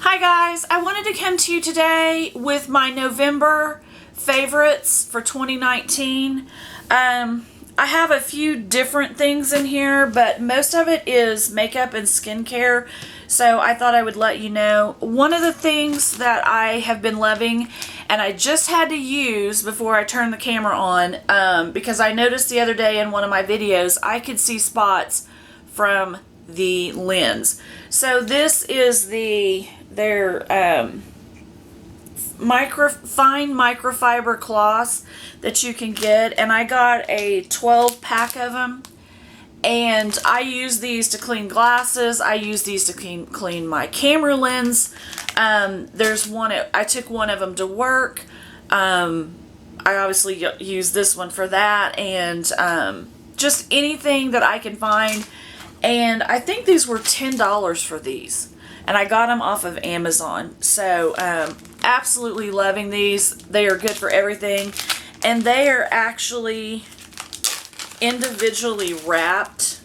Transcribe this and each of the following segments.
Hi guys, I wanted to come to you today with my November favorites for 2019. I have a few different things in here, but most of it is makeup and skincare, so I thought I would let you know. One of the things that I have been loving, and I just had to use before I turned the camera on, because I noticed the other day in one of my videos, I could see spots from the lens. So this is their fine microfiber cloths that you can get, and I got a 12 pack of them, and I use these to clean glasses. I use these to clean my camera lens. There's one, I took one of them to work. I obviously use this one for that, and just anything that I can find. And I think these were $10 for these, and I got them off of Amazon. So absolutely loving these. They are good for everything, and they are actually individually wrapped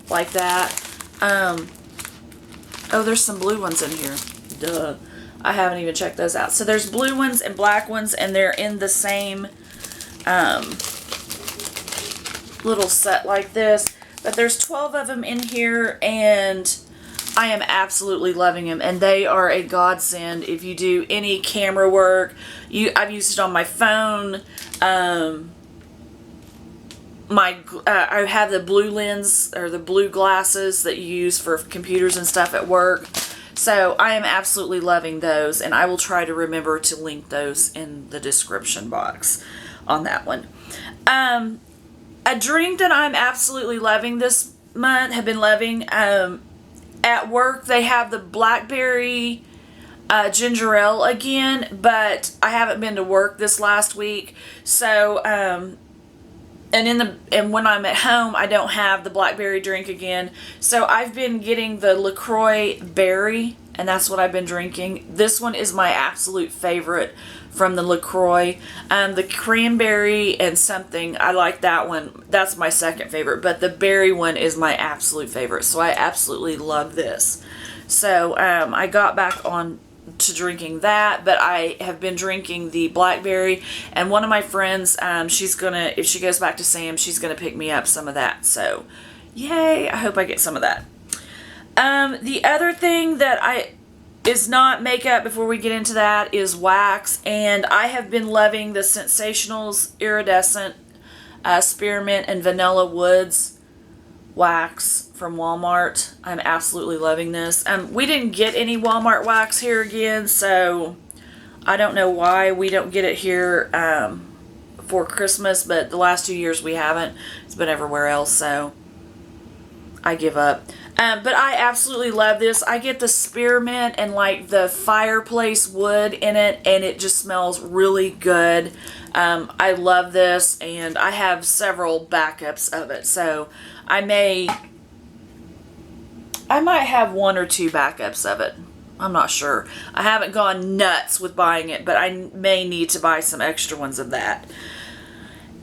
like that. Oh, there's some blue ones in here. Duh, I haven't even checked those out. So there's blue ones and black ones, and they're in the same little set like this. But there's 12 of them in here, and I am absolutely loving them, and they are a godsend if you do any camera work. I've used it on my phone. I have the blue lens, or the blue glasses that you use for computers and stuff at work. So I am absolutely loving those, and I will try to remember to link those in the description box on that one. A drink that I'm absolutely loving this month, have been loving, at work they have the blackberry ginger ale again, but I haven't been to work this last week, so and when I'm at home I don't have the blackberry drink again, so I've been getting the LaCroix berry, and that's what I've been drinking. This one is my absolute favorite from the LaCroix. The cranberry and something, I like that one. That's my second favorite, but the berry one is my absolute favorite, so I absolutely love this. So I got back on to drinking that, but I have been drinking the blackberry, and one of my friends, she's gonna, if she goes back to Sam, she's gonna pick me up some of that, so yay, I hope I get some of that. The other thing that is not makeup, before we get into that, is wax, and I have been loving the Sensationals Iridescent Spearmint and Vanilla Woods wax from Walmart. I'm absolutely loving this. We didn't get any Walmart wax here again, so I don't know why we don't get it here for Christmas, but the last 2 years we haven't. It's been everywhere else, so I give up. But I absolutely love this. I get the spearmint and like the fireplace wood in it, and it just smells really good. I love this, and I have several backups of it, so I might have 1 or 2 backups of it. I'm not sure. I haven't gone nuts with buying it, but I may need to buy some extra ones of that.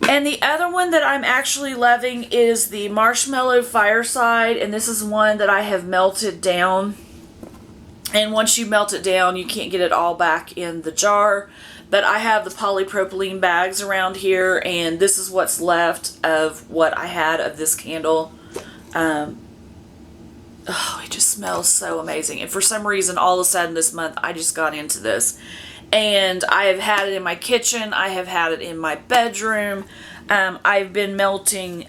And the other one that I'm actually loving is the Marshmallow Fireside, and this is one that I have melted down. And once you melt it down, you can't get it all back in the jar. But I have the polypropylene bags around here, and this is what's left of what I had of this candle. Oh, it just smells so amazing. And for some reason, all of a sudden this month, I just got into this. And I have had it in my kitchen. I have had it in my bedroom. I've been melting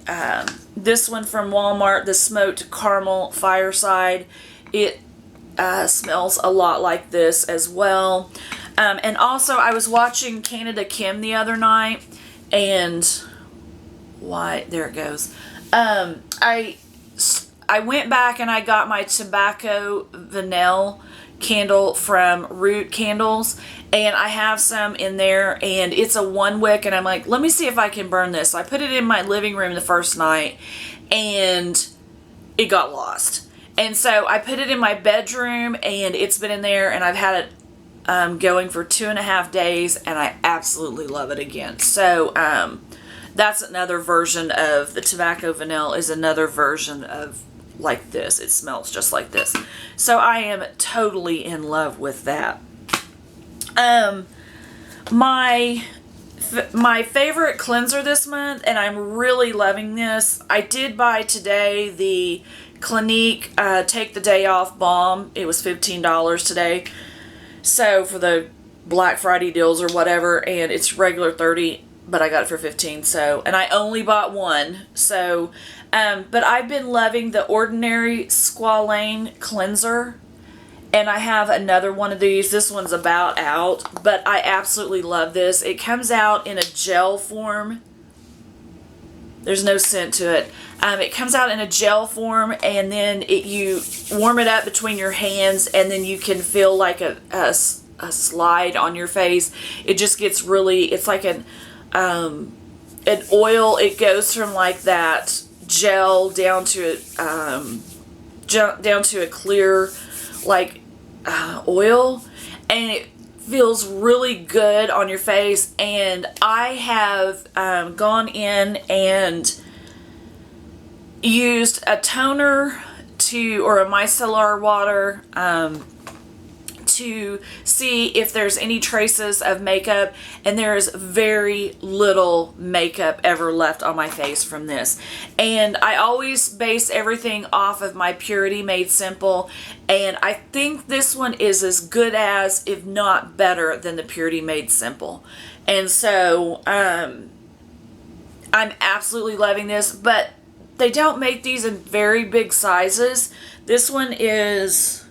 this one from Walmart, the Smoked Caramel Fireside. It smells a lot like this as well. And also, I was watching Canada Kim the other night, and there it goes. I went back and I got my tobacco vanilla candle from Root Candles, and I have some in there, and it's a 1 wick, and I'm like, let me see if I can burn this. So I put it in my living room the first night, and it got lost. And so I put it in my bedroom, and it's been in there, and I've had it going for 2.5 days, and I absolutely love it again. So that's another version of the tobacco vanilla, is another version of like this. It smells just like this. So I am totally in love with that. My favorite cleanser this month, and I'm really loving this. I did buy today the Clinique Take the Day Off Balm. It was $15 today. So for the Black Friday deals or whatever, and it's regular $30, but I got it for $15. So, and I only bought one. So, but I've been loving the Ordinary Squalane cleanser, and I have another one of these. This one's about out, but I absolutely love this. It comes out in a gel form. There's no scent to it. It comes out in a gel form, and then you warm it up between your hands, and then you can feel like a slide on your face. It just gets really, it's like an oil. It goes from like that gel down to a clear like oil, and it feels really good on your face. And I have gone in and used a toner or a micellar water to see if there's any traces of makeup, and there is very little makeup ever left on my face from this. And I always base everything off of my Purity Made Simple, and I think this one is as good as, if not better than, the Purity Made Simple. And so I'm absolutely loving this, but they don't make these in very big sizes. This one is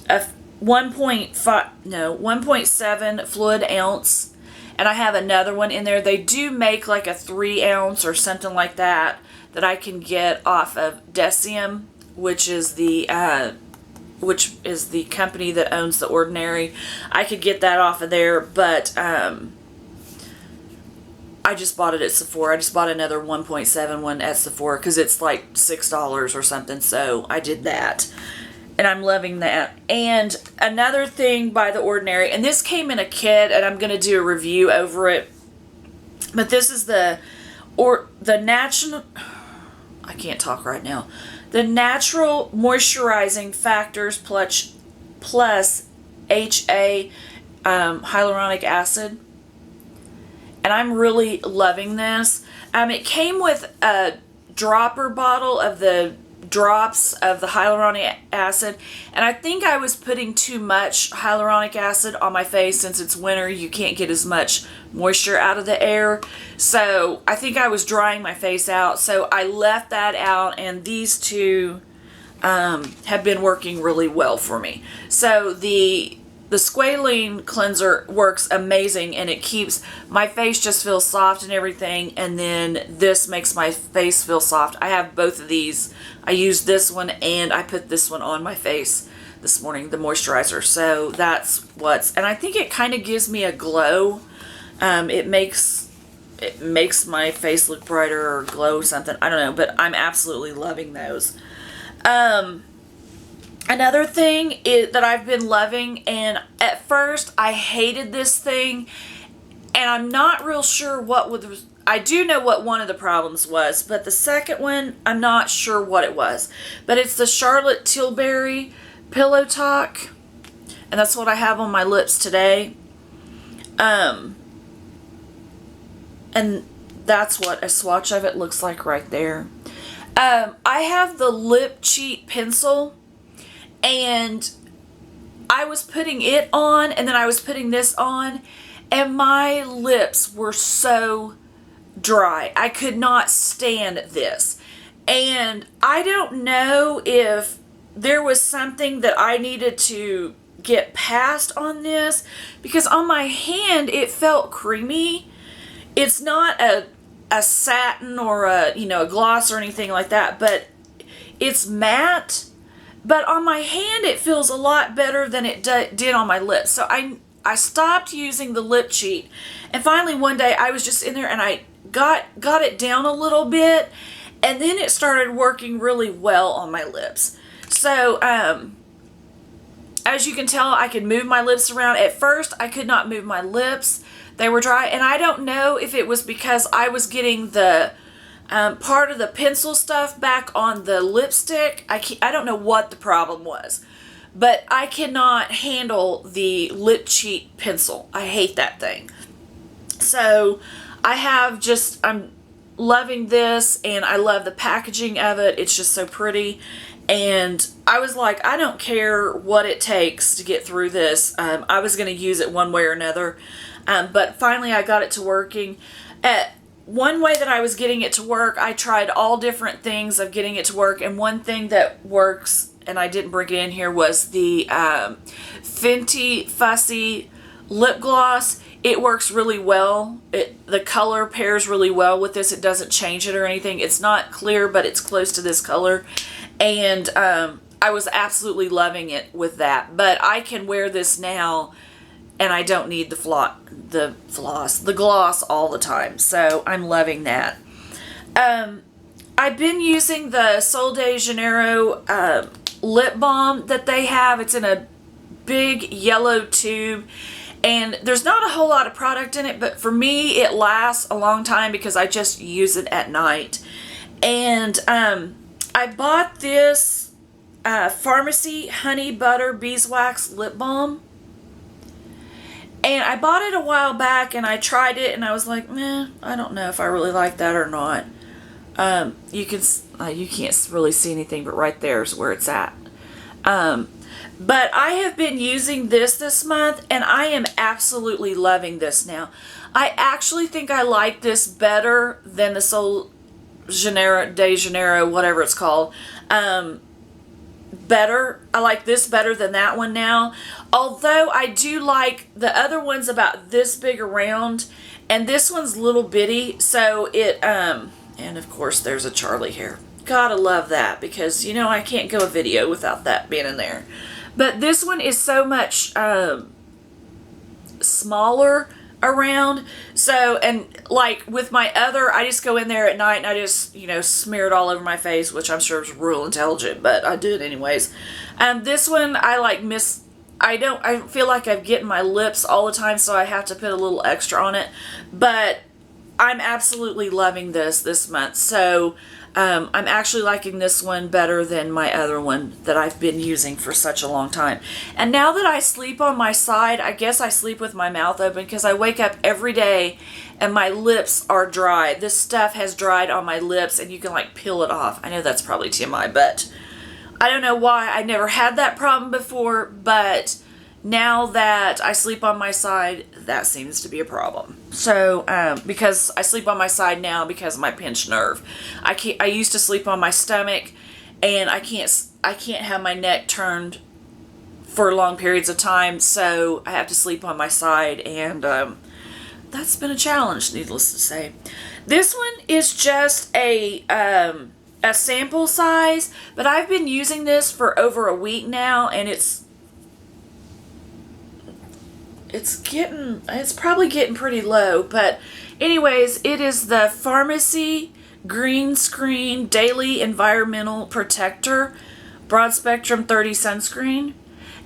a 1.7 fluid ounce, and I have another one in there. They do make like a 3 ounce or something like that I can get off of Decium, which is the company that owns The Ordinary. I could get that off of there, but I just bought it at Sephora. I just bought another 1.7 one at Sephora because it's like $6 or something, so I did that. And I'm loving that. And another thing by The Ordinary, and this came in a kit, and I'm going to do a review over it. But this is the natural, I can't talk right now. The Natural Moisturizing Factors plus HA hyaluronic acid. And I'm really loving this. It came with a dropper bottle of the drops of the hyaluronic acid, and I think I was putting too much hyaluronic acid on my face. Since it's winter, you can't get as much moisture out of the air, so I think I was drying my face out, so I left that out, and these two have been working really well for me. So the squalane cleanser works amazing, and it keeps my face just feels soft and everything, and then this makes my face feel soft. I have both of these. I used this one, and I put this one on my face this morning, the moisturizer. So that's and I think it kind of gives me a glow. It makes my face look brighter or glow something. I don't know, but I'm absolutely loving those. Another thing that I've been loving, and at first I hated this thing, and I'm not real sure I do know what one of the problems was, but the second one, I'm not sure what it was. But it's the Charlotte Tilbury Pillow Talk, and that's what I have on my lips today. And that's what a swatch of it looks like right there. I have the Lip Cheat Pencil, and I was putting it on, and then I was putting this on, and my lips were so dry. I could not stand this. And I don't know if there was something that I needed to get past on this, because on my hand it felt creamy. It's not a satin or a gloss or anything like that, but it's matte. But on my hand, it feels a lot better than it did on my lips. So I stopped using the Lip Cheat. And finally one day I was just in there and I got it down a little bit. And then it started working really well on my lips. So as you can tell, I could move my lips around. At first, I could not move my lips. They were dry. And I don't know if it was because I was getting the part of the pencil stuff back on the lipstick. I don't know what the problem was, but I cannot handle the lip cheat pencil. I hate that thing. So I'm loving this, and I love the packaging of it. It's just so pretty. And I was like, I don't care what it takes to get through this. I was going to use it one way or another. But finally I got it to working. One way that I was getting it to work, I tried all different things of getting it to work. And one thing that works, and I didn't bring it in here, was the Fenty Fussy lip gloss. It works really well. The color pairs really well with this. It doesn't change it or anything. It's not clear, but it's close to this color. And I was absolutely loving it with that. But I can wear this now, and I don't need the gloss all the time. So I'm loving that. I've been using the Sol de Janeiro lip balm that they have. It's in a big yellow tube. And there's not a whole lot of product in it, but for me, it lasts a long time because I just use it at night. And I bought this Pharmacy Honey Butter Beeswax Lip Balm. And I bought it a while back, and I tried it, and I was like, meh, I don't know if I really like that or not. You can't really see anything, but right there is where it's at. But I have been using this month, and I am absolutely loving this now. I actually think I like this better than the Sol de Janeiro, whatever it's called. Better. I like this better than that one now. Although I do like the other one's about this big around, and this one's little bitty. So it, and of course there's a Charlie here. Gotta love that, because you know I can't go a video without that being in there. But this one is so much smaller around. So, and like with my other, I just go in there at night and I just, smear it all over my face, which I'm sure is real intelligent, but I do it anyways. This one I I feel like I'm getting my lips all the time, so I have to put a little extra on it. But I'm absolutely loving this month. So I'm actually liking this one better than my other one that I've been using for such a long time. And now that I sleep on my side, I guess I sleep with my mouth open because I wake up every day and my lips are dry. This stuff has dried on my lips, and you can like peel it off. I know that's probably TMI, but I don't know why. I never had that problem before, but now that I sleep on my side, that seems to be a problem. So, because I sleep on my side now because of my pinched nerve. I used to sleep on my stomach, and I can't have my neck turned for long periods of time, so I have to sleep on my side, and that's been a challenge, needless to say. This one is just a sample size, but I've been using this for over a week now, and it's probably getting pretty low, but anyways, it is the Pharmacy Green Screen Daily Environmental Protector Broad Spectrum 30 Sunscreen,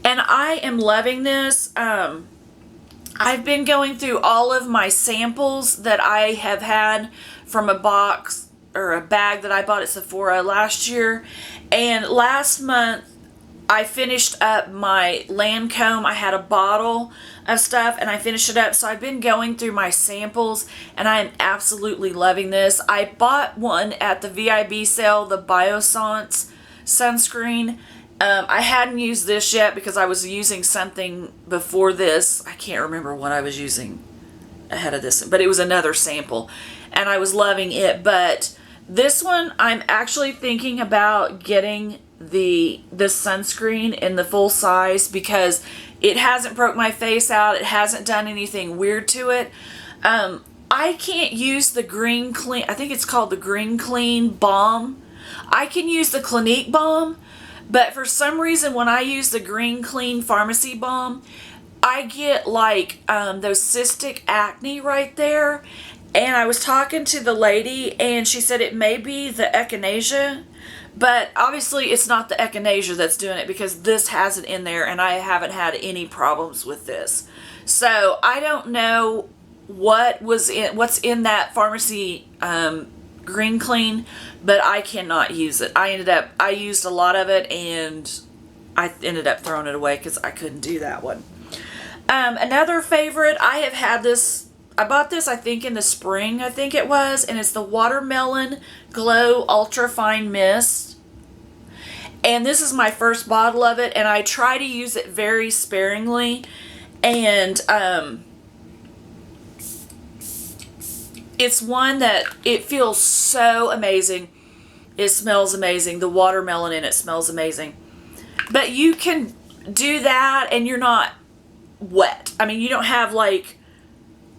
and I am loving this. I've been going through all of my samples that I have had from a box or a bag that I bought at Sephora last year, and last month I finished up my Lancome. I had a bottle of stuff and I finished it up. So I've been going through my samples and I am absolutely loving this. I bought one at the VIB sale, the Biossance sunscreen. I hadn't used this yet because I was using something before this. I can't remember what I was using ahead of this, but it was another sample and I was loving it. But this one, I'm actually thinking about getting the sunscreen in the full size because it hasn't broke my face out. It hasn't done anything weird to it. I can't use the Green Clean, I think it's called the Green Clean Balm. I can use the Clinique Balm, but for some reason when I use the Green Clean Pharmacy Balm, I get like those cystic acne right there. And I was talking to the lady and she said it may be the echinacea, but obviously it's not the echinacea that's doing it because this has it in there and I haven't had any problems with this. So I don't know what's in that pharmacy Green Clean, but I cannot use it. I used a lot of it, and I ended up throwing it away because I couldn't do that one. Another favorite, I have had this, I bought this I think in the spring, I think it was, and it's the Watermelon Glow Ultra Fine Mist. And this is my first bottle of it, and I try to use it very sparingly. And it's one that it feels so amazing. It smells amazing. The watermelon in it smells amazing. But you can do that and you're not wet. I mean, you don't have like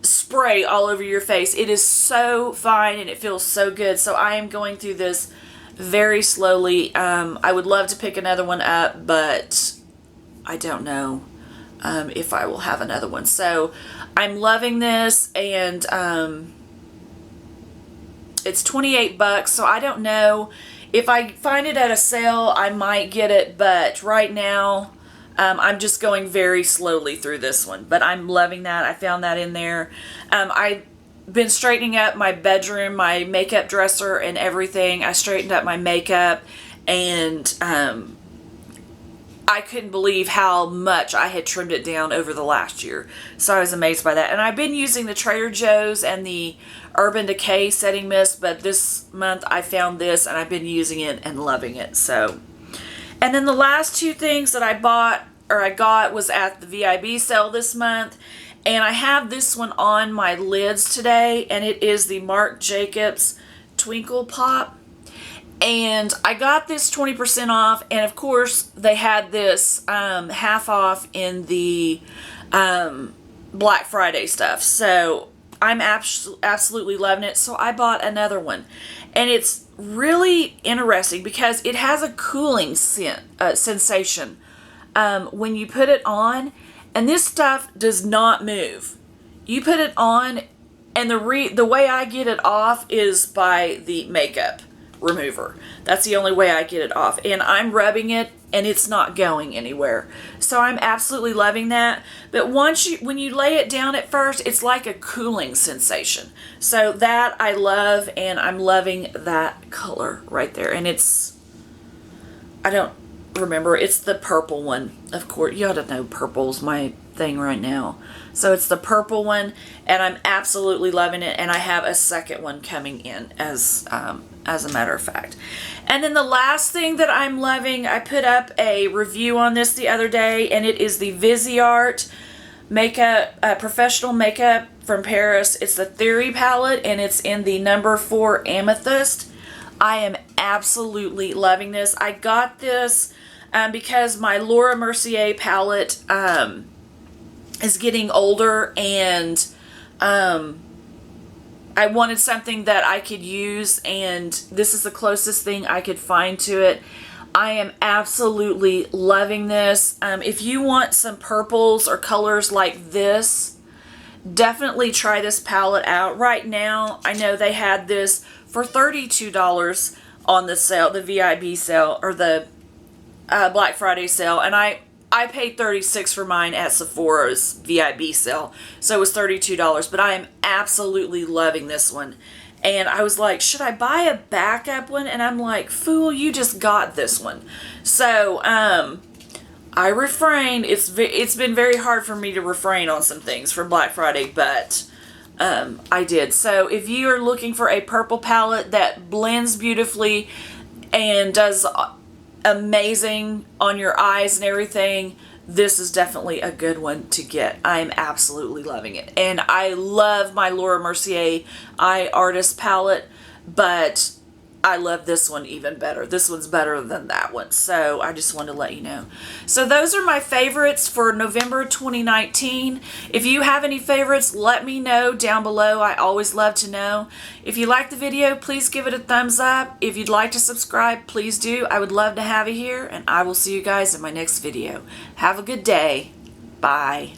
spray all over your face. It is so fine and it feels so good. So I am going through this very slowly. I would love to pick another one up, but I don't know if I will have another one. So I'm loving this, and it's $28, so I don't know. If I find it at a sale, I might get it, but right now I'm just going very slowly through this one. But I'm loving that. I found that in there. I've been straightening up my bedroom, my makeup dresser and everything. I straightened up my makeup, and I couldn't believe how much I had trimmed it down over the last year. So I was amazed by that. And I've been using the Trader Joe's and the Urban Decay setting mist, but this month I found this and I've been using it and loving it. So, and then the last two things that I got was at the VIB sale this month. And I have this one on my lids today, and it is the Marc Jacobs Twinkle Pop. And I got this 20% off, and of course they had this half off in the Black Friday stuff. So I'm absolutely loving it. So I bought another one, and it's really interesting because it has a cooling sensation when you put it on, and this stuff does not move. You put it on, and the way I get it off is by the makeup remover. That's the only way I get it off, and I'm rubbing it and it's not going anywhere. So I'm absolutely loving that. But when you lay it down at first, it's like a cooling sensation. So that I love, and I'm loving that color right there. And it's, I don't remember, it's the purple one. Of course, you ought to know purple's my thing right now. So it's the purple one, and I'm absolutely loving it, and I have a second one coming in as a matter of fact. And then the last thing that I'm loving, I put up a review on this the other day, and it is the Viseart makeup, professional makeup from Paris. It's the Theory palette, and it's in the number 4 Amethyst. I am absolutely loving this. I got this because my Laura Mercier palette is getting older, and I wanted something that I could use, and this is the closest thing I could find to it. I am absolutely loving this. If you want some purples or colors like this, definitely try this palette out. Right now, I know they had this for $32 on the sale, the VIB sale, or the Black Friday sale, and I paid $36 for mine at Sephora's VIB sale, so it was $32, but I am absolutely loving this one. And I was like, should I buy a backup one? And I'm like, fool, you just got this one. So I refrained. It's been very hard for me to refrain on some things for Black Friday, but I did. So if you are looking for a purple palette that blends beautifully and does amazing on your eyes and everything, this is definitely a good one to get. I'm absolutely loving it. And I love my Laura Mercier Eye Artist palette, but I love this one even better. This one's better than that one. So I just wanted to let you know. So those are my favorites for November 2019. If you have any favorites, let me know down below. I always love to know. If you like the video, please give it a thumbs up. If you'd like to subscribe, please do. I would love to have you here, and I will see you guys in my next video. Have a good day. Bye.